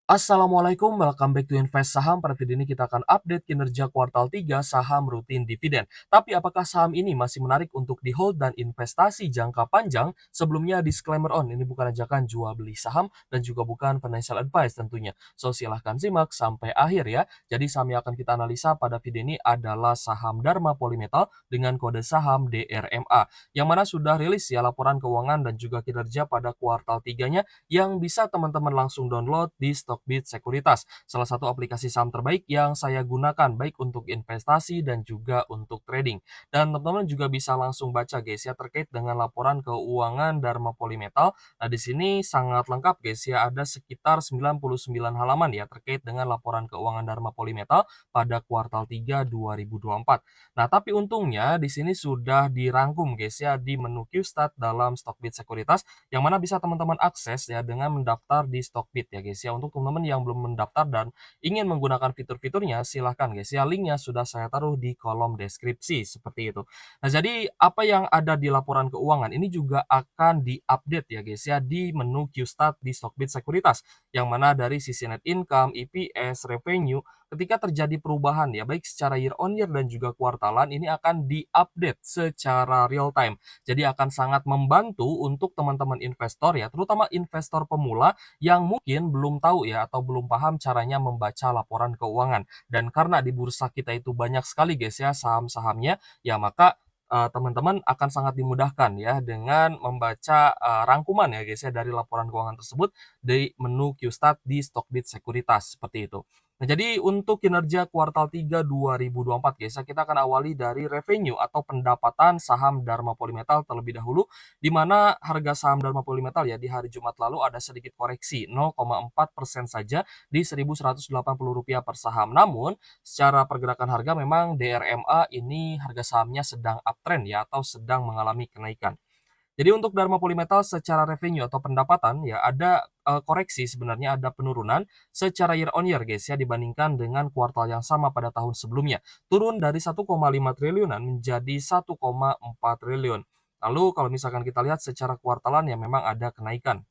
Assalamualaikum, welcome back to Invest Saham. Pada video ini kita akan update kinerja kuartal 3 saham rutin dividen. Tapi apakah saham ini masih menarik untuk di-hold dan investasi jangka panjang? Sebelumnya disclaimer ini bukan ajakan jual beli saham dan juga bukan financial advice tentunya. So silahkan simak sampai akhir ya. Jadi saham yang akan kita analisa pada video ini adalah saham Dharma Polymetal dengan kode saham DRMA. Yang mana sudah rilis ya laporan keuangan dan juga kinerja pada kuartal 3-nya yang bisa teman-teman langsung download di Stockbit Sekuritas, salah satu aplikasi saham terbaik yang saya gunakan baik untuk investasi dan juga untuk trading. Dan teman-teman juga bisa langsung baca guys ya terkait dengan laporan keuangan Dharma Polymetal. Nah, di sini sangat lengkap guys ya, ada sekitar 99 halaman ya terkait dengan laporan keuangan Dharma Polymetal pada kuartal 3 2024. Nah, tapi untungnya di sini sudah dirangkum guys ya di menu Qstat dalam Stockbit Sekuritas yang mana bisa teman-teman akses ya dengan mendaftar di Stockbit ya guys ya. Untuk teman-teman yang belum mendaftar dan ingin menggunakan fitur-fiturnya, silahkan guys ya. Linknya sudah saya taruh di kolom deskripsi seperti itu. Nah, jadi apa yang ada di laporan keuangan ini juga akan diupdate ya guys ya di menu Qstat di Stockbit Sekuritas. Yang mana dari sisi net income, EPS, revenue, ketika terjadi perubahan ya baik secara year on year dan juga kuartalan ini akan diupdate secara real time. Jadi akan sangat membantu untuk teman-teman investor ya, terutama investor pemula yang mungkin belum tahu ya atau belum paham caranya membaca laporan keuangan. Dan karena di bursa kita itu banyak sekali guys ya saham-sahamnya, ya maka teman-teman akan sangat dimudahkan ya dengan membaca rangkuman ya guys ya dari laporan keuangan tersebut di menu Qstat di Stockbit Sekuritas seperti itu. Nah, jadi untuk kinerja kuartal 3 2024 guys, ya, kita akan awali dari revenue atau pendapatan saham Dharma Polymetal terlebih dahulu, di mana harga saham Dharma Polymetal ya di hari Jumat lalu ada sedikit koreksi 0,4% saja di Rp1.180 per saham. Namun, secara pergerakan harga memang DRMA ini harga sahamnya sedang uptrend ya atau sedang mengalami kenaikan. Jadi untuk Dharma Polymetal secara revenue atau pendapatan ya ada koreksi sebenarnya ada penurunan secara year on year guys ya dibandingkan dengan kuartal yang sama pada tahun sebelumnya. Turun dari 1,5 triliunan menjadi 1,4 triliun. Lalu kalau misalkan kita lihat secara kuartalan ya memang ada kenaikan.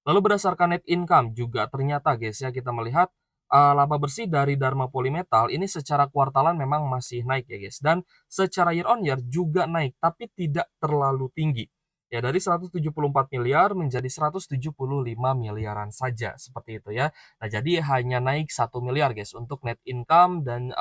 Lalu berdasarkan net income juga ternyata guys ya kita melihat, laba bersih dari Dharma Polymetal ini secara kuartalan memang masih naik ya guys, dan secara year on year juga naik, tapi tidak terlalu tinggi. Ya dari 174 miliar menjadi 175 miliaran saja, seperti itu ya. Nah jadi hanya naik 1 miliar guys untuk net income dan,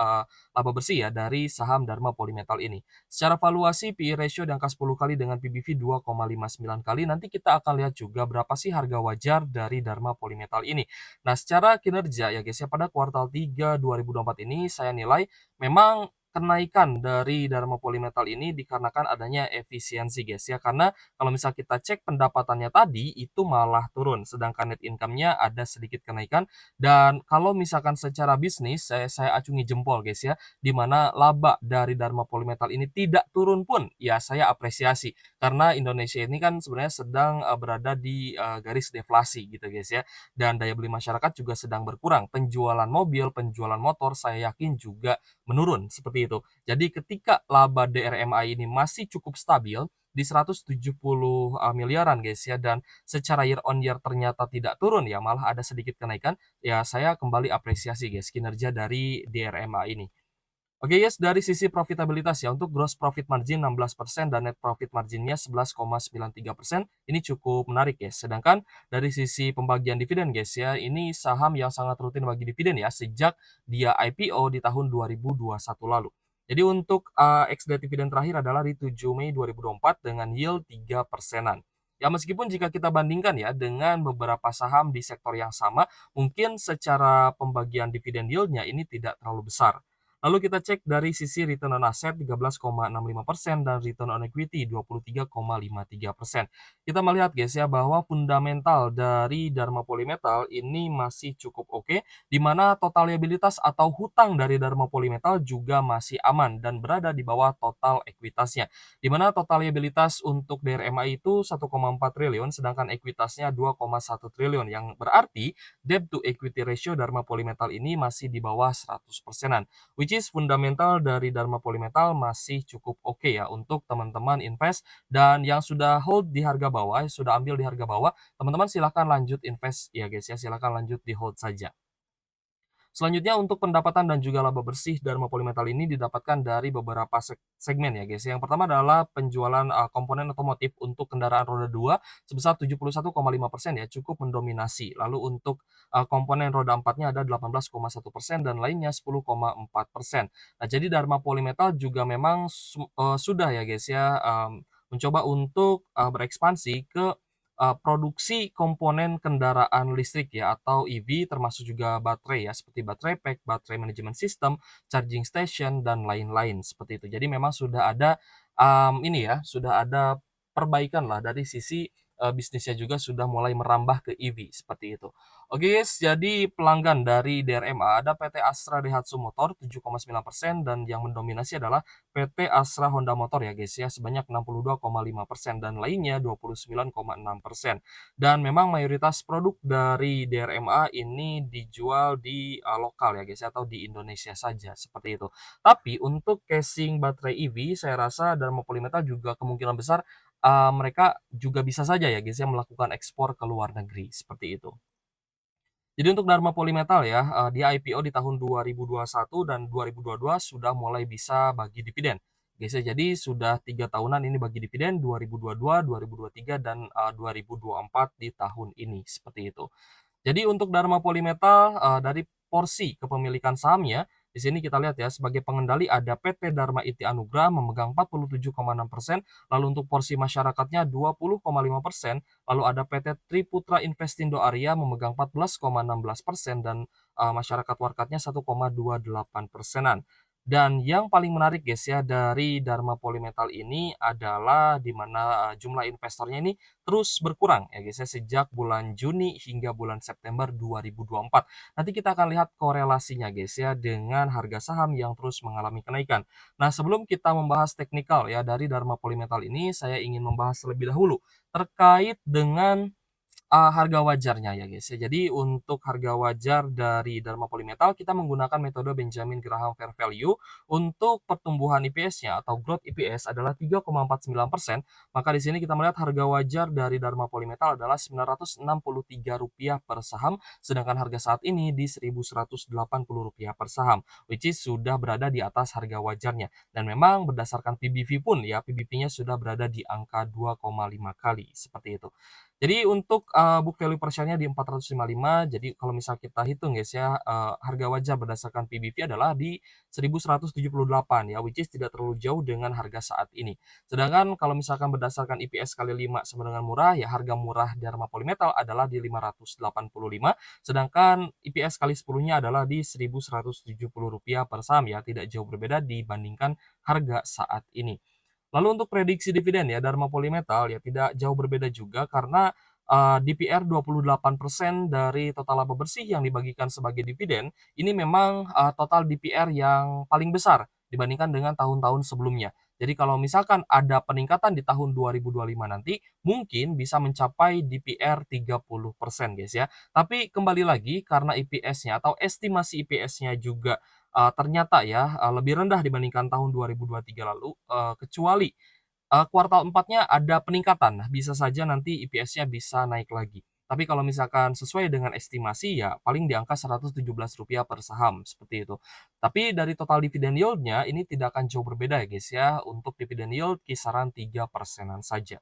laba bersih ya dari saham Dharma Polymetal ini. Secara valuasi PE ratio di angka 10 kali dengan PBV 2,59 kali, nanti kita akan lihat juga berapa sih harga wajar dari Dharma Polymetal ini. Nah, secara kinerja ya guys ya, pada kuartal 3 2024 ini saya nilai memang kenaikan dari Dharma Polymetal ini dikarenakan adanya efisiensi guys ya. Karena kalau misal kita cek pendapatannya tadi itu malah turun, sedangkan net income-nya ada sedikit kenaikan. Dan kalau misalkan secara bisnis saya acungi jempol guys ya, di mana laba dari Dharma Polymetal ini tidak turun pun, ya saya apresiasi. Karena Indonesia ini kan sebenarnya sedang berada di garis deflasi gitu guys ya. Dan daya beli masyarakat juga sedang berkurang. Penjualan mobil, penjualan motor saya yakin juga menurun seperti itu. Jadi ketika laba DRMA ini masih cukup stabil di 170 miliaran guys ya dan secara year on year ternyata tidak turun ya malah ada sedikit kenaikan, ya saya kembali apresiasi guys kinerja dari DRMA ini. Oke guys, dari sisi profitabilitas ya, untuk gross profit margin 16% dan net profit marginnya 11,93%, ini cukup menarik ya. Sedangkan dari sisi pembagian dividen guys ya, ini saham yang sangat rutin bagi dividen ya, sejak dia IPO di tahun 2021 lalu. Jadi untuk ex dividen terakhir adalah di 7 Mei 2024 dengan yield 3%-an. Ya meskipun jika kita bandingkan ya dengan beberapa saham di sektor yang sama, mungkin secara pembagian dividen yield-nya ini tidak terlalu besar. Lalu kita cek dari sisi return on asset 13,65% dan return on equity 23,53%. Kita melihat guys ya bahwa fundamental dari Dharma Polymetal ini masih cukup oke, di mana total liabilitas atau hutang dari Dharma Polymetal juga masih aman dan berada di bawah total ekuitasnya. Di mana total liabilitas untuk DRMA itu 1,4 triliun sedangkan ekuitasnya 2,1 triliun yang berarti debt to equity ratio Dharma Polymetal ini masih di bawah 100%-an. which is fundamental dari Dharma Polymetal masih cukup oke ya untuk teman-teman invest, dan yang sudah hold di harga bawah, sudah ambil di harga bawah, teman-teman silahkan lanjut invest ya guys ya, silahkan lanjut di hold saja. Selanjutnya untuk pendapatan dan juga laba bersih Dharma Polymetal ini didapatkan dari beberapa segmen ya guys. Yang pertama adalah penjualan komponen otomotif untuk kendaraan roda 2 sebesar 71,5% ya, cukup mendominasi. Lalu untuk komponen roda 4-nya ada 18,1% dan lainnya 10,4%. Nah, jadi Dharma Polymetal juga memang sudah ya guys ya, mencoba untuk berekspansi ke produksi komponen kendaraan listrik ya atau EV, termasuk juga baterai ya, seperti baterai pack, baterai manajemen sistem, charging station, dan lain-lain seperti itu. Jadi memang sudah ada, ini ya, sudah ada perbaikan lah dari sisi, bisnisnya juga sudah mulai merambah ke EV seperti itu. Oke guys, jadi pelanggan dari DRMA ada PT Astra Daihatsu Motor 7,9% dan yang mendominasi adalah PT Astra Honda Motor ya guys ya, sebanyak 62,5% dan lainnya 29,6%. Dan memang mayoritas produk dari DRMA ini dijual di lokal ya guys ya, atau di Indonesia saja seperti itu. Tapi untuk casing baterai EV saya rasa Dharma Polymetal juga kemungkinan besar mereka juga bisa saja ya guys ya melakukan ekspor ke luar negeri seperti itu. Jadi untuk Dharma Polymetal ya, dia IPO di tahun 2021 dan 2022 sudah mulai bisa bagi dividen. Guys ya, jadi sudah 3 tahunan ini bagi dividen 2022, 2023, dan 2024 di tahun ini, seperti itu. Jadi untuk Dharma Polymetal, dari porsi kepemilikan sahamnya, di sini kita lihat ya, sebagai pengendali ada PT Dharma Inti Anugrah memegang 47,6%, lalu untuk porsi masyarakatnya 20,5%, lalu ada PT Triputra Investindo Arya memegang 14,16% dan masyarakat warkatnya 1,28%-an. Dan yang paling menarik guys ya dari Dharma Polymetal ini adalah di mana jumlah investornya ini terus berkurang ya guys ya sejak bulan Juni hingga bulan September 2024. Nanti kita akan lihat korelasinya guys ya dengan harga saham yang terus mengalami kenaikan. Nah, sebelum kita membahas teknikal ya dari Dharma Polymetal ini, saya ingin membahas terlebih dahulu terkait dengan harga wajarnya ya guys ya. Jadi untuk harga wajar dari Dharma Polymetal kita menggunakan metode Benjamin Graham Fair Value. Untuk pertumbuhan EPS-nya atau growth EPS adalah 3,49%, maka di sini kita melihat harga wajar dari Dharma Polymetal adalah Rp963 per saham, sedangkan harga saat ini di Rp1.180 per saham, which is sudah berada di atas harga wajarnya. Dan memang berdasarkan PBV pun ya, PBV-nya sudah berada di angka 2,5 kali, seperti itu. Jadi untuk, book value per share-nya di 455, jadi kalau misal kita hitung guys ya, harga wajar berdasarkan PBV adalah di 1.178 ya, which is tidak terlalu jauh dengan harga saat ini. Sedangkan kalau misalkan berdasarkan EPS kali 5 sama dengan murah, ya harga murah Dharma Polymetal adalah di Rp585, sedangkan EPS kali 10-nya adalah di Rp1.170 per saham ya, tidak jauh berbeda dibandingkan harga saat ini. Lalu untuk prediksi dividen ya, Dharma Polymetal ya tidak jauh berbeda juga karena, DPR 28% dari total laba bersih yang dibagikan sebagai dividen, ini memang, total DPR yang paling besar dibandingkan dengan tahun-tahun sebelumnya. Jadi kalau misalkan ada peningkatan di tahun 2025 nanti, mungkin bisa mencapai DPR 30% guys ya. Tapi kembali lagi karena EPS-nya atau estimasi EPS-nya juga ternyata ya, lebih rendah dibandingkan tahun 2023 lalu, kecuali, kuartal 4-nya ada peningkatan. Nah, bisa saja nanti EPS-nya bisa naik lagi. Tapi kalau misalkan sesuai dengan estimasi ya paling di angka Rp117 per saham, seperti itu. Tapi dari total dividend yield-nya ini tidak akan jauh berbeda ya guys ya, untuk dividend yield kisaran 3%-an saja.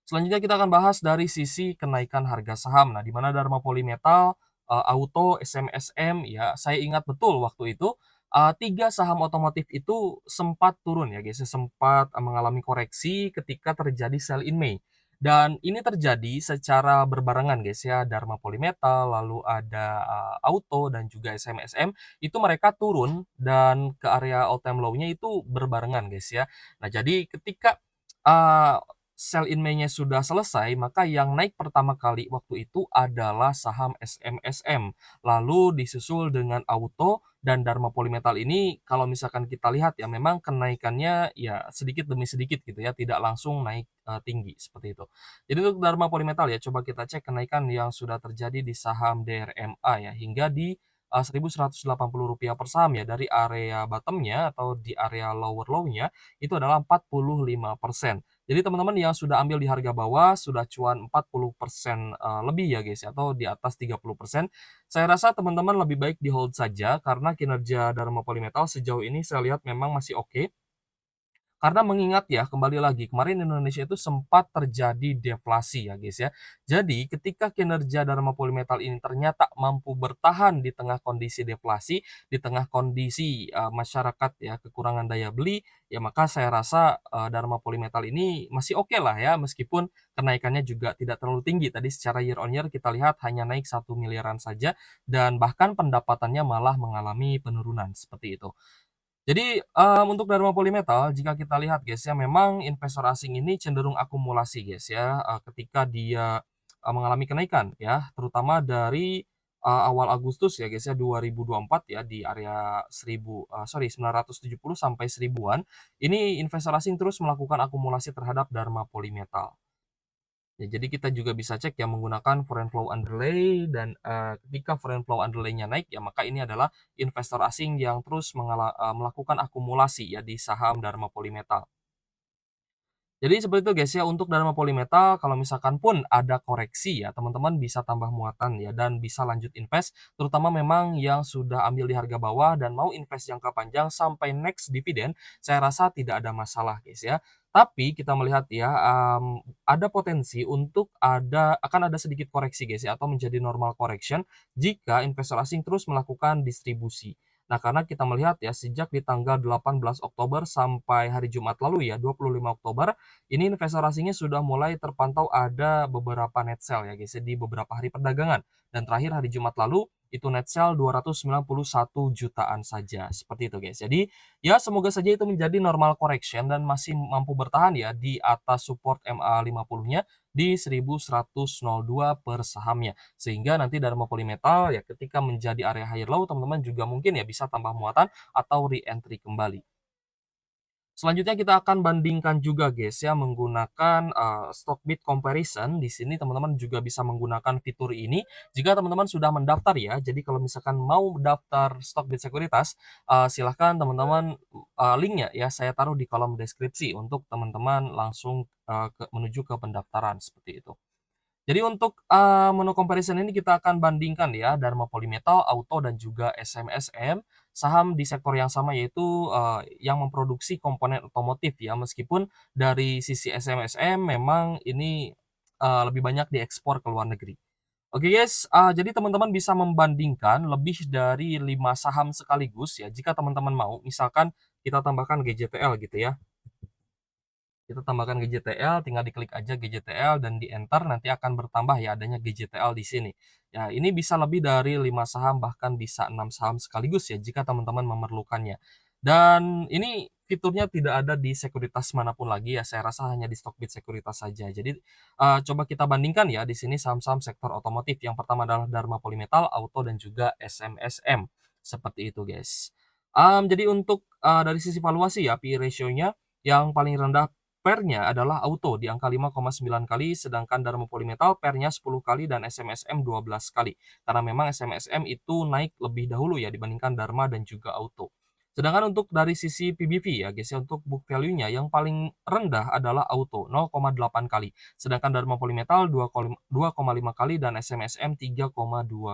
Selanjutnya kita akan bahas dari sisi kenaikan harga saham. Nah, di mana Dharma Polymetal, Auto, SMSM, ya saya ingat betul waktu itu, 3 saham otomotif itu sempat turun ya guys, ya, sempat mengalami koreksi ketika terjadi sell in May. Dan ini terjadi secara berbarengan guys ya, Dharma Polymetal, lalu ada, Auto dan juga SMSM, itu mereka turun dan ke area all time low-nya itu berbarengan guys ya. Nah, jadi ketika, eee sell in May-nya sudah selesai, maka yang naik pertama kali waktu itu adalah saham SMSM, lalu disusul dengan Auto dan Dharma Polymetal ini kalau misalkan kita lihat ya memang kenaikannya ya sedikit demi sedikit gitu ya, tidak langsung naik, tinggi seperti itu. Jadi untuk Dharma Polymetal ya coba kita cek kenaikan yang sudah terjadi di saham DRMA ya hingga di, Rp1.180 per saham ya, dari area bottom-nya atau di area lower low-nya itu adalah 45%. Jadi teman-teman yang sudah ambil di harga bawah sudah cuan 40%, lebih ya guys ya, atau di atas 30%. Saya rasa teman-teman lebih baik di-hold saja karena kinerja Dharma Polymetal sejauh ini saya lihat memang masih oke. Karena mengingat ya, kembali lagi, kemarin Indonesia itu sempat terjadi deflasi ya guys ya. Jadi ketika kinerja Dharma Polymetal ini ternyata mampu bertahan di tengah kondisi deflasi, di tengah kondisi masyarakat ya kekurangan daya beli, ya maka saya rasa Dharma Polymetal ini masih oke lah ya, meskipun kenaikannya juga tidak terlalu tinggi. Tadi secara year on year kita lihat hanya naik 1 miliaran saja, dan bahkan pendapatannya malah mengalami penurunan seperti itu. Jadi, untuk Dharma Polymetal jika kita lihat guys ya, memang investor asing ini cenderung akumulasi guys ya, ketika dia, mengalami kenaikan ya, terutama dari, awal Agustus ya guys ya, 2024 ya, di area 970 sampai 1000-an, ini investor asing terus melakukan akumulasi terhadap Dharma Polymetal. Ya, jadi kita juga bisa cek ya menggunakan foreign flow underlay dan, ketika foreign flow underlay-nya naik ya maka ini adalah investor asing yang terus melakukan akumulasi ya di saham Dharma Polymetal. Jadi seperti itu guys ya, untuk Dharma Polymetal kalau misalkan pun ada koreksi ya, teman-teman bisa tambah muatan ya dan bisa lanjut invest, terutama memang yang sudah ambil di harga bawah dan mau invest jangka panjang sampai next dividend, saya rasa tidak ada masalah guys ya. Tapi kita melihat ya, ada potensi untuk akan ada sedikit koreksi guys ya, atau menjadi normal correction jika investor asing terus melakukan distribusi. Nah, karena kita melihat ya, sejak di tanggal 18 Oktober sampai hari Jumat lalu ya, 25 Oktober, ini investor asingnya sudah mulai terpantau ada beberapa net sell ya guys ya, di beberapa hari perdagangan. Dan terakhir hari Jumat lalu, itu net sell 291 jutaan saja. Seperti itu guys. Jadi, ya semoga saja itu menjadi normal correction dan masih mampu bertahan ya di atas support MA50-nya di 1102 per sahamnya. Sehingga nanti Dharma Polymetal ya ketika menjadi area high low, teman-teman juga mungkin ya bisa tambah muatan atau re-entry kembali. Selanjutnya kita akan bandingkan juga guys ya menggunakan, stock bid comparison. Di sini teman-teman juga bisa menggunakan fitur ini jika teman-teman sudah mendaftar ya. Jadi kalau misalkan mau daftar stock bid sekuritas, silahkan teman-teman, link-nya ya saya taruh di kolom deskripsi untuk teman-teman langsung, menuju ke pendaftaran seperti itu. Jadi untuk, menu comparison ini kita akan bandingkan ya Dharma Polymetal, Auto, dan juga SMSM, saham di sektor yang sama yaitu, yang memproduksi komponen otomotif ya, meskipun dari sisi SMSM memang ini, lebih banyak diekspor ke luar negeri. Oke guys, jadi teman-teman bisa membandingkan lebih dari 5 saham sekaligus ya jika teman-teman mau, misalkan kita tambahkan GJTL gitu ya. Kita tambahkan GJTL, tinggal diklik aja GJTL dan di-enter, nanti akan bertambah ya adanya GJTL di sini. Ya, ini bisa lebih dari 5 saham, bahkan bisa 6 saham sekaligus ya, jika teman-teman memerlukannya. Dan ini fiturnya tidak ada di sekuritas manapun lagi ya, saya rasa hanya di Stockbit Sekuritas saja. Jadi, coba kita bandingkan ya, di sini saham-saham sektor otomotif. Yang pertama adalah Dharma Polymetal, Auto, dan juga SMSM. Seperti itu guys. Jadi untuk, dari sisi valuasi ya, PE ratio-nya yang paling rendah pair-nya adalah Auto di angka 5,9 kali, sedangkan Dharma Polymetal pair-nya 10 kali dan SMSM 12 kali. Karena memang SMSM itu naik lebih dahulu ya dibandingkan Dharma dan juga Auto. Sedangkan untuk dari sisi PBV ya guys ya, untuk book value-nya yang paling rendah adalah Auto 0,8 kali, sedangkan Dharma Polymetal 2,5 kali dan SMSM 3,2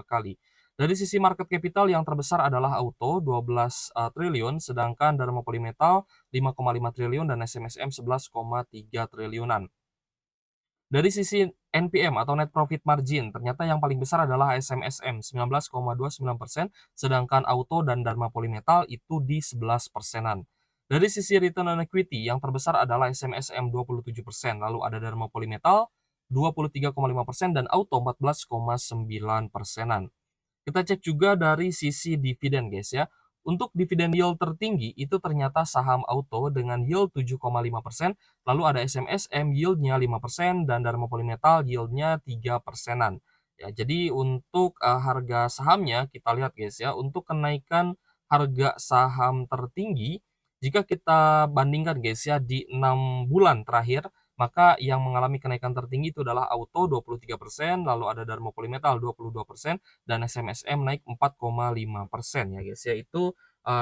kali. Dari sisi market capital yang terbesar adalah Auto 12 triliun, sedangkan Dharma Polymetal 5,5 triliun dan SMSM 11,3 triliunan. Dari sisi NPM atau net profit margin, ternyata yang paling besar adalah SMSM 19,29%, sedangkan Auto dan Dharma Polymetal itu di 11%-an. Dari sisi return on equity, yang terbesar adalah SMSM 27%, lalu ada Dharma Polymetal 23,5% dan Auto 14,9%-an. Kita cek juga dari sisi dividen guys ya. Untuk dividen yield tertinggi itu ternyata saham Auto dengan yield 7,5%, lalu ada SMSM yield-nya 5% dan Dharma Polymetal yield-nya 3%-an. Ya, jadi untuk harga sahamnya kita lihat guys ya, untuk kenaikan harga saham tertinggi jika kita bandingkan guys ya di 6 bulan terakhir Maka yang mengalami kenaikan tertinggi itu adalah Auto 23%, lalu ada Darmo Polymetal 22%, dan SMSM naik 4,5% ya guys ya. Itu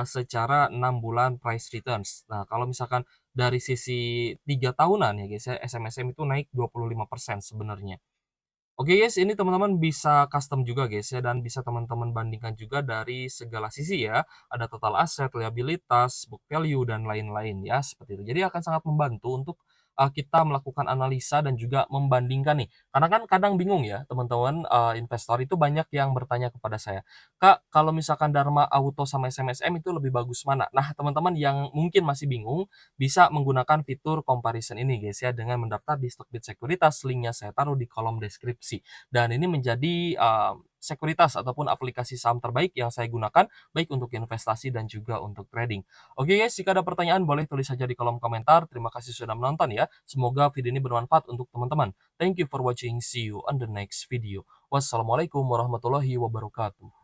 secara 6 bulan price returns. Nah, kalau misalkan dari sisi 3 tahunan ya guys ya, SMSM itu naik 25% sebenarnya. Oke guys, ini teman-teman bisa custom juga guys ya, dan bisa teman-teman bandingkan juga dari segala sisi ya. Ada total aset, liabilitas, book value, dan lain-lain ya, seperti itu. Jadi akan sangat membantu untuk kita melakukan analisa dan juga membandingkan nih. Karena kan kadang bingung ya teman-teman, investor itu banyak yang bertanya kepada saya, "Kak, kalau misalkan Dharma Auto sama SMSM itu lebih bagus mana?" Nah, teman-teman yang mungkin masih bingung, bisa menggunakan fitur comparison ini guys ya, dengan mendaftar di Stockbit Sekuritas, linknya saya taruh di kolom deskripsi. Dan ini menjadi sekuritas ataupun aplikasi saham terbaik yang saya gunakan, baik untuk investasi dan juga untuk trading. Oke guys, jika ada pertanyaan boleh tulis saja di kolom komentar. Terima kasih sudah menonton ya. Semoga video ini bermanfaat untuk teman-teman. Thank you for watching. See you on the next video. Wassalamualaikum warahmatullahi wabarakatuh.